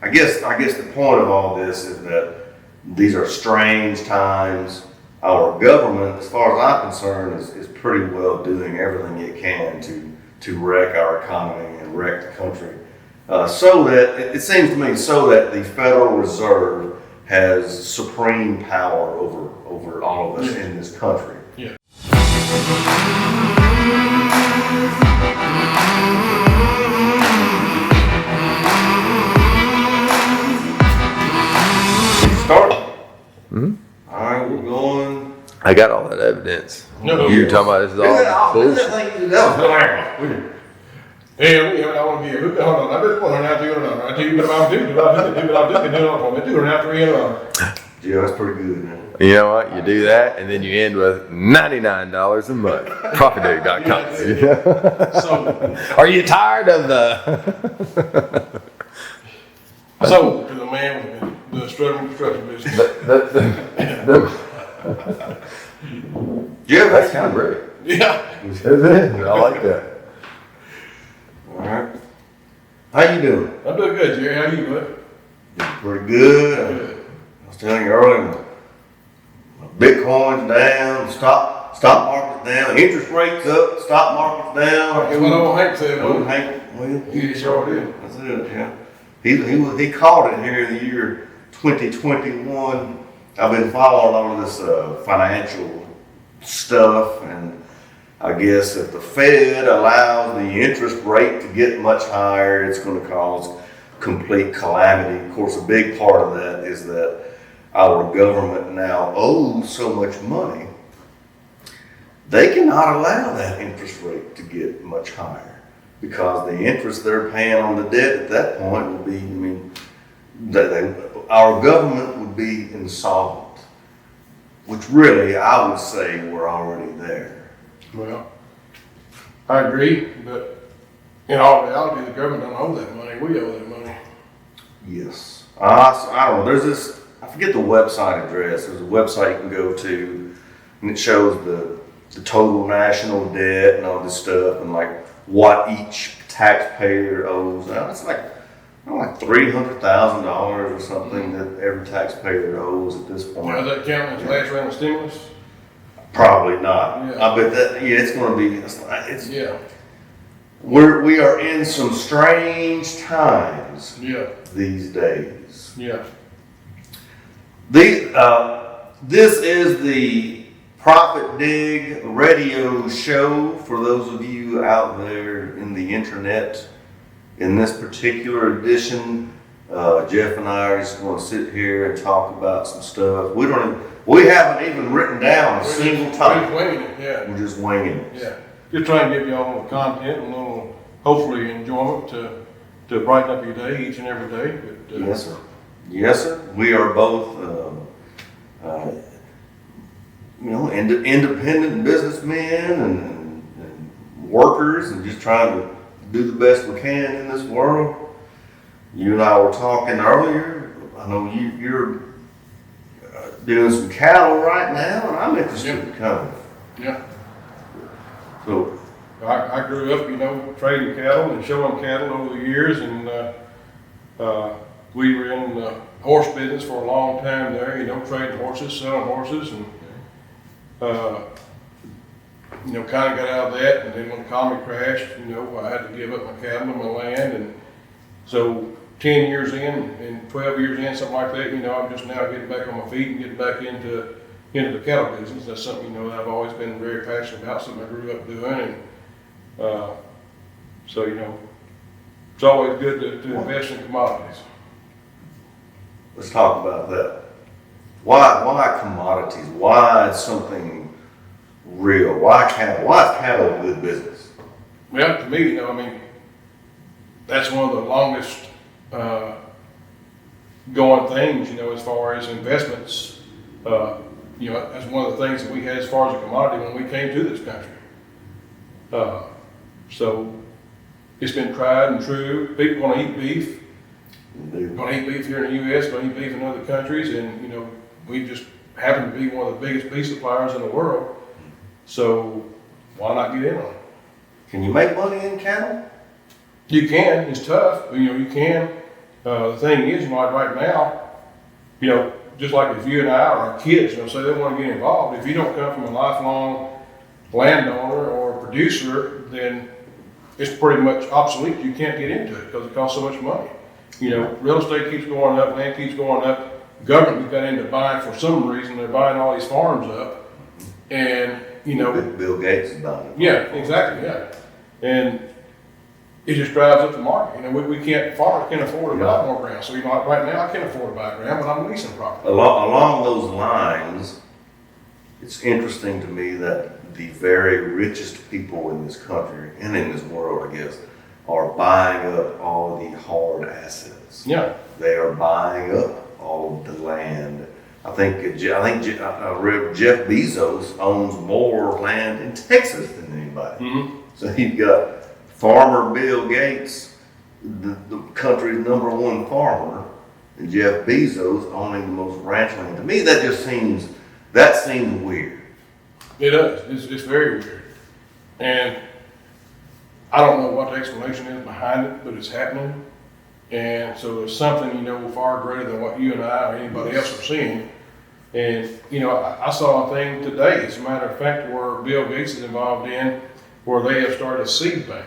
I guess the point of all this is that these are strange times. Our government, as far as I'm concerned, is pretty well doing everything it can to wreck our economy and wreck the country. So that, it seems to me, so that the Federal Reserve has supreme power over all of us in this country. Yeah. Start. Mm-hmm. All right, we're going. I got all that evidence. No, You're talking about this is all bullshit. Hey, I want to be hold on. I just want to have to I tell you what I'll do. Yeah, that's pretty good, man. You know what? You do that, and then you end with $99 a month. ProfitDig.com. So, are you tired of the? So, to the man with the struggling construction business. Yeah, That's kind of great. Yeah. Is it? I like that. All right. How you doing? I'm doing good, Jerry. How you, bud? Pretty good. I was telling you earlier, my Bitcoin's down, stock market's down, interest rates up, stock market's down. Hey, what old Hank said, Old well, Hank, well, he sure did. that's it, yeah. He called it here in the year 2021. I've been following all of this financial stuff, and I guess if the Fed allows the interest rate to get much higher, it's going to cause complete calamity. Of course, a big part of that is that our government now owes so much money, they cannot allow that interest rate to get much higher, because the interest they're paying on the debt at that point would be, our government would be insolvent, which really, I would say, we're already there. Well, I agree, but in all reality, the government don't owe that money. We owe that money. Yes. I don't know. There's this, I forget the website address. There's a website you can go to, and it shows the total national debt and all this stuff, and like what each taxpayer owes. Now, it's like $300,000 or something that every taxpayer owes at this point. Does that count as last round of stimulus? Probably not. Yeah. I bet that, it's going to be, Yeah. We are in some strange times Yeah. these days. Yeah. This is the ProfitDig Radio Show for those of you out there in the internet. In this particular edition, Jeff and I are just going to sit here and talk about some stuff. We haven't even written down a single topic. We're just winging it, yeah. We're just winging it. Yeah. Just trying to give y'all a little content and a little, hopefully, enjoyment to brighten up your day each and every day. But, Yes, sir. Yes, sir. We are both, independent businessmen and workers, and just trying to do the best we can in this world. You and I were talking earlier. I know you're doing some cattle right now, and I'm interested in coming. Yeah. So I grew up, trading cattle and showing cattle over the years, and we were in the horse business for a long time there, trading horses, selling horses, and kind of got out of that. And then when the economy crashed, I had to give up my cattle and my land, and so 10 years in and 12 years in, something like that, I'm just now getting back on my feet and getting back into the cattle business. That's something, that I've always been very passionate about, something I grew up doing, and so, it's always good to invest in commodities. let's talk about that. Why commodities? Why something real? Why cattle? Why is cattle a good business? Well, to me, that's one of the longest going things, as far as investments. That's one of the things that we had as far as a commodity when we came to this country. So it's been tried and true. People want to eat beef. Going to eat beef here in the U.S., going to eat beef in other countries, and we just happen to be one of the biggest beef suppliers in the world. So why not get in on it? Can you make money in cattle? You can. It's tough. You can. The thing is, like right now, just like if you and I or our kids, say they want to get involved, if you don't come from a lifelong landowner or producer, then it's pretty much obsolete. You can't get into it because it costs so much money. Real estate keeps going up, land keeps going up. Government got into buying for some reason. They're buying all these farms up, and Bill Gates is buying it. Yeah, exactly. Yeah, and it just drives up the market. We can't afford to buy more ground. So like right now, I can't afford to buy ground, but I'm leasing property. Along those lines, it's interesting to me that the very richest people in this country and in this world, I guess, are buying up all the hard assets. Yeah. They are buying up all of the land. I read Jeff Bezos owns more land in Texas than anybody. Mm-hmm. So you've got Farmer Bill Gates, the country's #1 farmer, and Jeff Bezos owning the most ranch land. To me, that seems weird. It does. It's very weird, and I don't know what the explanation is behind it, but it's happening. And so it's something, far greater than what you and I or anybody else are seeing. And, I saw a thing today, as a matter of fact, where Bill Gates is involved in, where they have started a seed bank.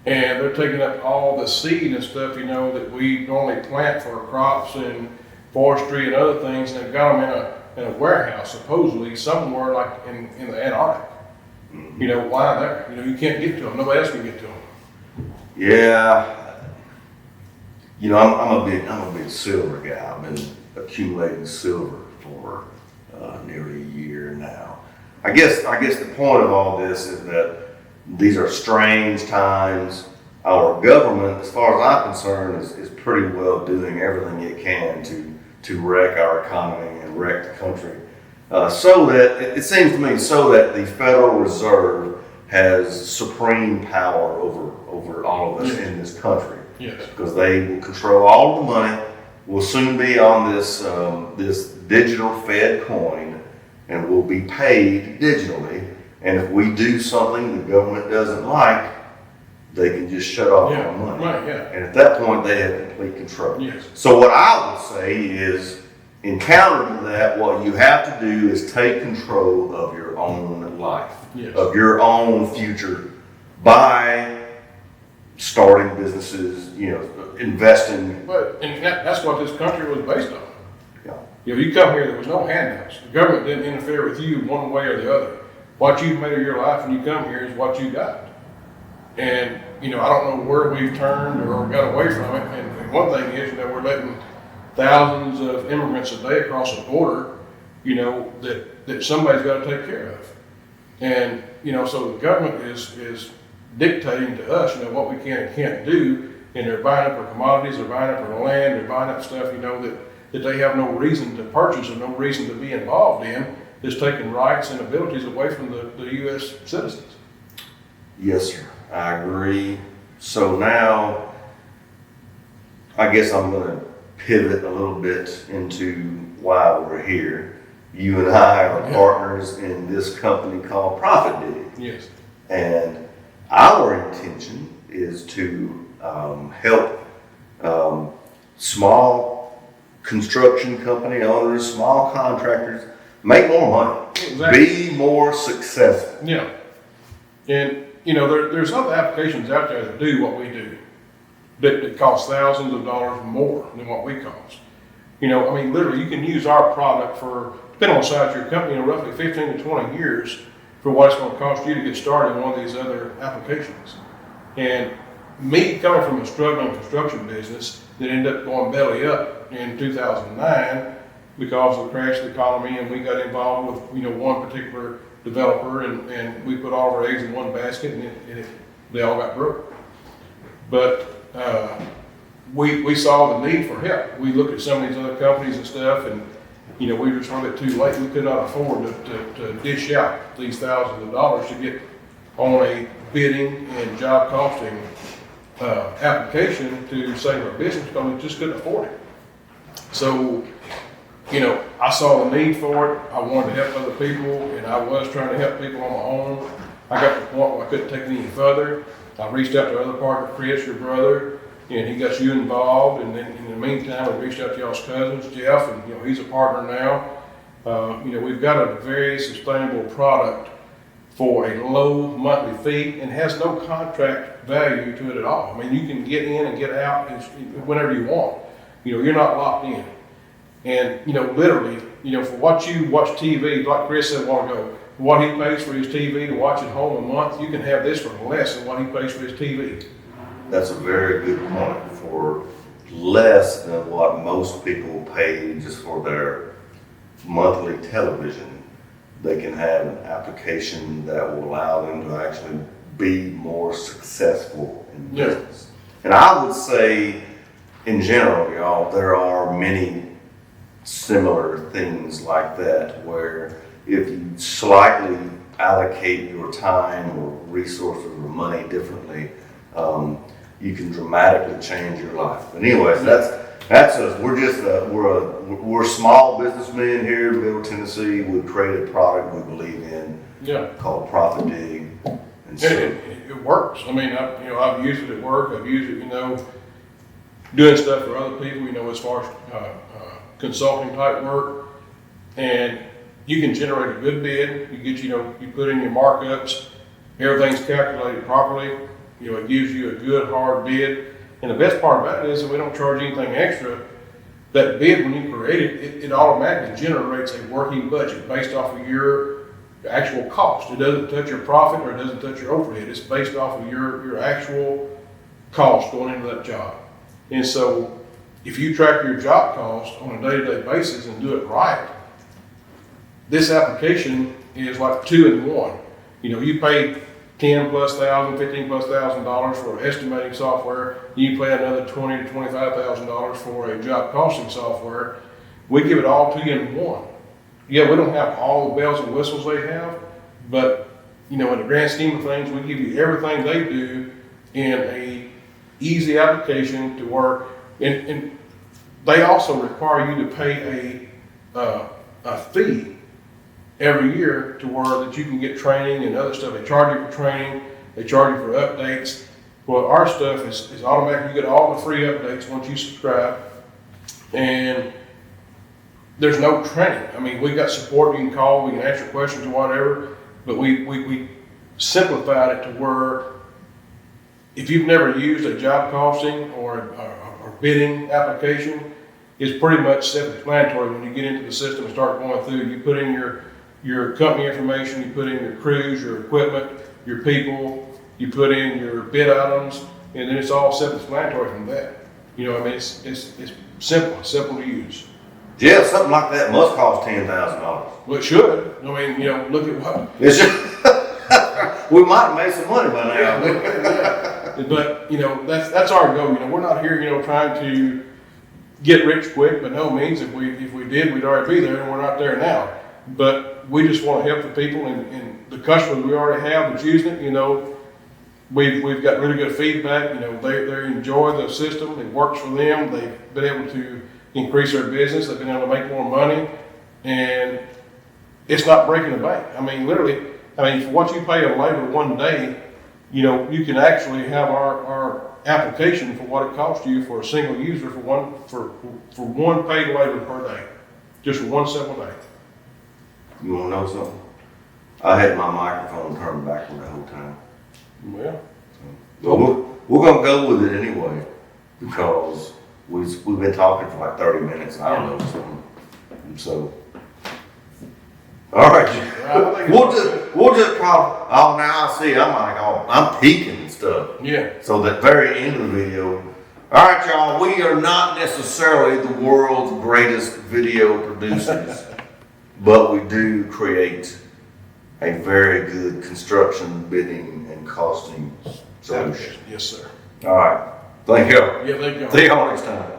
And they're taking up all the seed and stuff, that we normally plant for crops and forestry and other things, and they've got them in a warehouse, supposedly, somewhere like in the Antarctic. Why there? You can't get to them. Nobody else can get to them. Yeah. I'm a big silver guy. I've been accumulating silver for nearly a year now. I guess the point of all this is that these are strange times. Our government, as far as I'm concerned, is pretty well doing everything it can to wreck our economy and wreck the country. So that it seems to me, so that the Federal Reserve has supreme power over all of us in this country. Yes. Because they will control all the money. We'll soon be on this digital Fed coin, and we'll be paid digitally. And if we do something the government doesn't like, they can just shut off our money. Right, yeah. And at that point, they have complete control. Yes. So what I would say is, in counter to that, what you have to do is take control of your own life, of your own future, by starting businesses, investing. And that's what this country was based on. Yeah. You come here, there was no handouts. The government didn't interfere with you one way or the other. What you've made of your life when you come here is what you got. And, I don't know where we've turned or got away from it. And one thing is, we're letting thousands of immigrants a day across the border, that somebody's got to take care of. And, so the government is dictating to us, what we can and can't do, and they're buying up our commodities, they're buying up our land, they're buying up stuff, that they have no reason to purchase or no reason to be involved in. It's taking rights and abilities away from the U.S. citizens. Yes, sir. I agree. So now, I guess I'm going to pivot a little bit into why we're here. You and I are partners in this company called ProfitDig. Yes. And our intention is to help small construction company owners, small contractors make more money, be more successful. Yeah. And, there's other applications out there that do what we do that cost thousands of dollars more than what we cost. Literally, you can use our product for, depending on the size of your company, roughly 15 to 20 years for what it's going to cost you to get started in one of these other applications. And me coming from a struggling construction business that ended up going belly up in 2009 because of the crash of the economy, and we got involved with one particular developer, and we put all of our eggs in one basket, and they all got broke. But we saw the need for help. We looked at some of these other companies and stuff, and we were just a little bit too late. We could not afford to dish out these thousands of dollars to get on a bidding and job costing application to save our business, because we just couldn't afford it. So, I saw the need for it. I wanted to help other people, and I was trying to help people on my own. I got to the point where I couldn't take it any further. I reached out to other partner, Chris, your brother, and he got you involved, and then in the meantime, we reached out to y'all's cousins, Jeff, and, you know, he's a partner now. You know, we've got a very sustainable product for a low monthly fee and has no contract value to it at all. I mean, you can get in and get out whenever you want. You know, you're not locked in. And, you know, literally, you know, for what you watch TV, like Chris said a while ago, what he pays for his TV to watch at home a month, you can have this for less than what he pays for his TV. That's a very good point. For less than what most people pay just for their monthly television, they can have an application that will allow them to actually be more successful in business. And I would say, in general, y'all, there are many similar things like that where if you slightly allocate your time or resources or money differently, you can dramatically change your life. But anyways, that's us. We're just we're small businessmen here in Middle Tennessee. We've created a product we believe in called ProfitDig, and so it works. I mean, I've used it at work. I've used it, you know, doing stuff for other people. You know, as far as consulting type work, and you can generate a good bid. You get, you know, you put in your markups. Everything's calculated properly. You know, it gives you a good hard bid. And the best part about it is that we don't charge anything extra. That bid, when you create it, it automatically generates a working budget based off of your actual cost. It doesn't touch your profit or it doesn't touch your overhead. It's based off of your actual cost going into that job. And so if you track your job cost on a day-to-day basis and do it right, this application is like 2 in 1. You know, you pay $10,000 plus, $15,000 plus for estimating software. You pay another $20,000 to $25,000 for a job costing software. We give it all to you in one. Yeah, we don't have all the bells and whistles they have, but you know, in the grand scheme of things, we give you everything they do in a easy application to work. And they also require you to pay a fee every year to where that you can get training and other stuff. They charge you for training, they charge you for updates. Well, our stuff is automatic. You get all the free updates once you subscribe, and there's no training. I mean, we got support. You can call, we can answer questions or whatever, but we simplified it to where if you've never used a job costing or bidding application, it's pretty much self-explanatory. When you get into the system and start going through, you put in your company information, you put in your crews, your equipment, your people, you put in your bid items, and then it's all self-explanatory from that. You know, I mean, it's simple to use. Yeah, something like that must cost $10,000. Well, it should. I mean, you know, look at what. It should. We might have made some money by now. Yeah. But, you know, that's our goal. You know, we're not here, you know, trying to get rich quick, by no means. If we did, we'd already be there, and we're not there now. But we just want to help the people and the customers we already have that's using it. You know, we've got really good feedback. You know, they enjoy the system. It works for them. They've been able to increase their business. They've been able to make more money, and it's not breaking the bank. I mean, literally, for what you pay a labor one day, you know, you can actually have our application for what it costs you for a single user for one paid labor per day, just for one simple day. You want to know something? I had my microphone turned backward the whole time. Well, we're gonna go with it anyway because we've been talking for like 30 minutes. And I don't know something. So, all right, we'll just call. Oh, now I see. I'm like, I'm peeking and stuff. Yeah. So that very end of the video. All right, y'all. We are not necessarily the world's greatest video producers, but we do create a very good construction, bidding, and costing solution. Yes, sir. All right. Thank you. Yeah, thank you. See y'all next time.